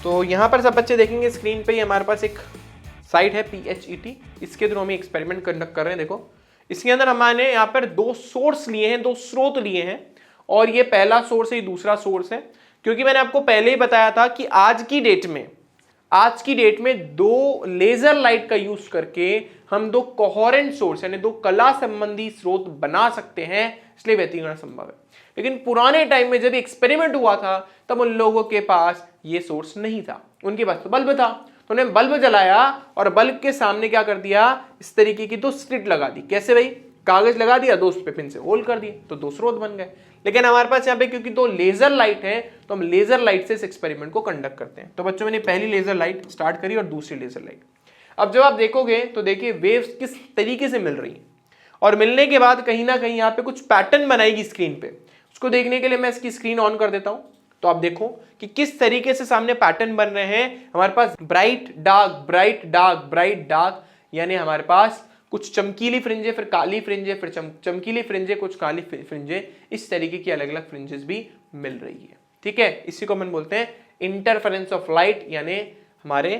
तो यहाँ पर सब बच्चे देखेंगे स्क्रीन पे ही हमारे पास एक साइट है PHET, इसके थ्रू हम एक्सपेरिमेंट कंडक्ट कर रहे हैं। देखो इसके अंदर हमने यहाँ पर 2 सोर्स लिए हैं, 2 स्रोत लिए हैं, और ये पहला सोर्स है, ये दूसरा सोर्स है। क्योंकि मैंने आपको पहले ही बताया था कि आज की डेट में 2 लेजर लाइट का यूज करके हम 2 कोहेरेंट सोर्स यानी 2 कला संबंधी स्रोत बना सकते हैं, इसलिए व्यतिकरण संभव है। लेकिन पुराने टाइम में जब एक्सपेरिमेंट हुआ था तब उन लोगों के पास ये सोर्स नहीं था, उनके पास तो बल्ब था। तो उन्होंने बल्ब जलाया और बल्ब के सामने क्या कर दिया, इस तरीके की 2 स्लिट लगा दी। कैसे भाई, कागज लगा दिया, 2 पे पिन से होल कर दिए, तो 2 स्रोत बन गए। लेकिन हमारे पास यहाँ पे क्योंकि 2 लेजर लाइट है तो हम लेजर लाइट से इस एक्सपेरिमेंट को कंडक्ट करते हैं। तो बच्चों मैंने पहली लेजर लाइट स्टार्ट करी और दूसरी लेजर लाइट। अब जब आप देखोगे तो देखिए वेव्स किस तरीके से मिल रही है, और मिलने के बाद कहीं ना कहीं यहाँ पे कुछ पैटर्न बनाएगी स्क्रीन पे। उसको देखने के लिए मैं इसकी स्क्रीन ऑन कर देता हूं, तो आप देखो कि किस तरीके से सामने पैटर्न बन रहे हैं। हमारे पास bright dark bright dark bright dark, यानी हमारे पास कुछ चमकीली फ्रिंजे, फिर काली फ्रिंजे, फिर चमकीली फ्रिंजे, कुछ काली फ्रिंजे, इस तरीके की अलग अलग फ्रिंजेस भी मिल रही है। ठीक है, इसी को हम बोलते हैं इंटरफेरेंस ऑफ लाइट, यानी हमारे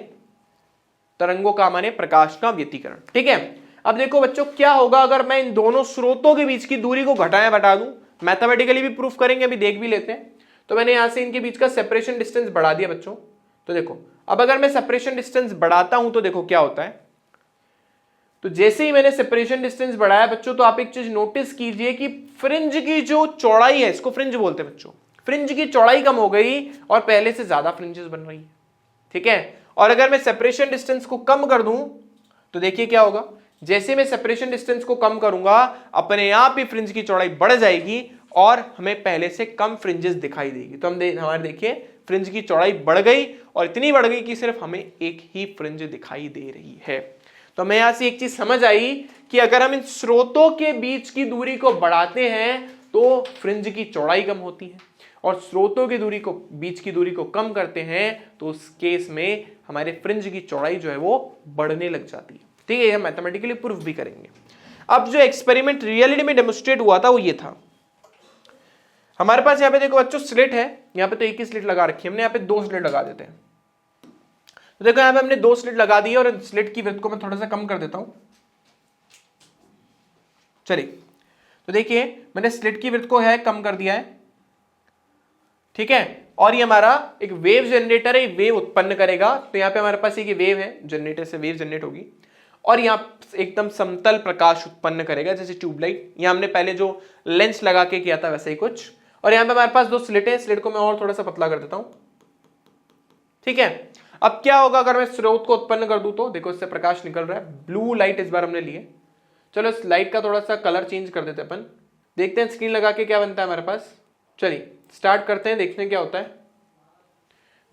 तरंगों का माने प्रकाश का व्यतिकरण। ठीक है, अब देखो बच्चों क्या होगा अगर मैं इन दोनों स्रोतों के बीच की दूरी को घटा दूं। मैथमेटिकली भी प्रूफ करेंगे, अभी देख भी लेते हैं। तो मैंने यहां से इनके बीच का सेपरेशन डिस्टेंस बढ़ा दिया बच्चों। तो देखो अब अगर मैं सेपरेशन डिस्टेंस बढ़ाता हूं तो देखो क्या होता है। तो जैसे ही मैंने सेपरेशन डिस्टेंस बढ़ाया बच्चों, तो आप एक चीज नोटिस कीजिए कि फ्रिंज की जो चौड़ाई है, इसको फ्रिंज बोलते हैं बच्चों, फ्रिंज की चौड़ाई कम हो गई और पहले से ज्यादा फ्रिंजेस बन रही है। ठीक है, और अगर मैं सेपरेशन डिस्टेंस को कम कर दूं तो देखिए क्या होगा। जैसे मैं सेपरेशन डिस्टेंस को कम करूंगा, अपने आप ही फ्रिंज की चौड़ाई बढ़ जाएगी और हमें पहले से कम फ्रिंजेस दिखाई देगी। तो हमारे देखिए फ्रिंज की चौड़ाई बढ़ गई और इतनी बढ़ गई कि सिर्फ हमें एक ही फ्रिंज दिखाई दे रही है। तो हमें यहां से एक चीज समझ आई कि अगर हम इन स्रोतों के बीच की दूरी को बढ़ाते हैं तो फ्रिंज की चौड़ाई कम होती है, और स्रोतों की दूरी को बीच की दूरी को कम करते हैं तो उस केस में हमारे फ्रिंज की चौड़ाई जो है वो बढ़ने लग जाती है। ठीक है, हम मैथमेटिकली प्रूफ भी करेंगे। अब जो एक्सपेरिमेंट रियलिटी में डेमोन्स्ट्रेट हुआ था वो ये था। हमारे पास यहाँ पे देखो बच्चों स्लिट है, यहाँ पे तो एक ही स्लिट लगा रखी है हमने, यहाँ पे 2 स्लिट लगा देते हैं। तो देखो यहाँ पे हमने 2 स्लिट लगा दी और स्लिट की विड्थ को मैं थोड़ा सा कम कर देता हूं। चलिए, तो देखिए मैंने स्लिट की विड्थ को है कम कर दिया है। ठीक है, और ये हमारा एक वेव जनरेटर है, वेव उत्पन्न करेगा। तो यहाँ पे हमारे पास एक वेव है, जनरेटर से वेव जनरेट होगी और यहाँ एकदम समतल प्रकाश उत्पन्न करेगा, जैसे ट्यूबलाइट। यहाँ हमने पहले जो लेंस लगा के किया था वैसे ही कुछ। और यहाँ पे हमारे पास 2 स्लिट है, स्लिट को मैं और थोड़ा सा पतला कर देता हूं। ठीक है, अब क्या होगा अगर मैं स्रोत को उत्पन्न कर दूं तो देखो इससे प्रकाश निकल रहा है, ब्लू लाइट इस बार हमने लिए। चलो इस लाइट का थोड़ा सा कलर चेंज कर देते हैं अपन, देखते हैं स्क्रीन लगा के क्या बनता है हमारे पास। चलिए स्टार्ट करते हैं, देखते हैं क्या होता है।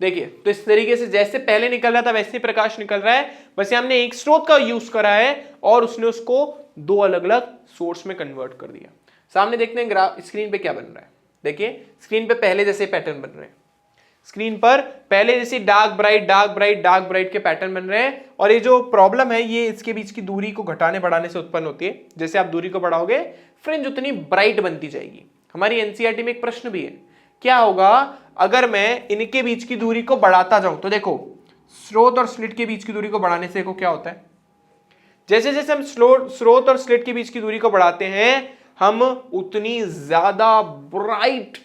देखिए तो इस तरीके से जैसे पहले निकल रहा था वैसे ही प्रकाश निकल रहा है, बस हमने एक स्रोत का यूज करा है और उसने उसको 2 अलग अलग सोर्स में कन्वर्ट कर दिया। सामने देखते हैं ग्राफ स्क्रीन पे क्या बन रहा है। देखिए स्क्रीन पे पहले जैसे पैटर्न बन रहे हैं, स्क्रीन पर पहले जैसे dark bright dark bright dark bright के पैटर्न बन रहे हैं। और ये जो प्रॉब्लम है ये इसके बीच की दूरी को घटाने बढ़ाने से उत्पन्न होती है। जैसे आप दूरी को बढ़ाओगे फ्रिंज उतनी ब्राइट बनती जाएगी। हमारी एनसीईआरटी में एक प्रश्न भी है, क्या होगा अगर मैं इनके बीच की दूरी को बढ़ाता जाऊं। तो देखो स्रोत और स्लिट के बीच की दूरी को बढ़ाने से देखो क्या होता है। जैसे जैसे हम स्रोत और स्लिट के बीच की दूरी को बढ़ाते हैं हम उतनी ज्यादा ब्राइट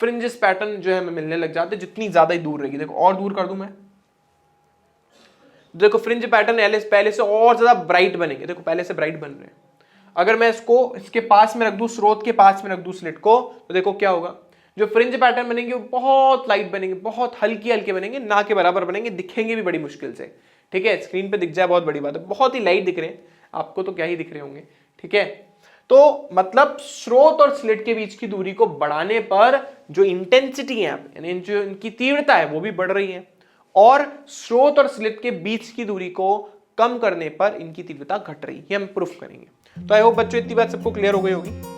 फ्रिंजेस पैटर्न जो है हमें मिलने लग जाते हैं, जितनी ज्यादा ही दूर रहेगी। देखो और दूर कर दूं मैं, देखो फ्रिंज पैटर्न पहले से और ज्यादा ब्राइट बनेंगे। देखो पहले से ब्राइट बन रहे हैं। अगर मैं इसको इसके पास में रख दूं, स्रोत के पास में रख दूं स्लिट को, तो देखो क्या होगा, जो फ्रिंज पैटर्न बनेंगे वो बहुत लाइट बनेंगे, बहुत हल्के हल्के बनेंगे, ना के बराबर बनेंगे, दिखेंगे भी बड़ी मुश्किल से। ठीक है, स्क्रीन पे दिख जाए बहुत बड़ी बात है, बहुत ही लाइट दिख रहे हैं, आपको तो क्या ही दिख रहे होंगे। ठीक है, तो मतलब स्रोत और स्लिट के बीच की दूरी को बढ़ाने पर जो इंटेंसिटी है यानी जो इनकी तीव्रता है वो भी बढ़ रही है, और स्रोत और स्लिट के बीच की दूरी को कम करने पर इनकी तीव्रता घट रही है। हम प्रूफ करेंगे। तो आई होप बच्चों इतनी बात सबको क्लियर हो गई होगी।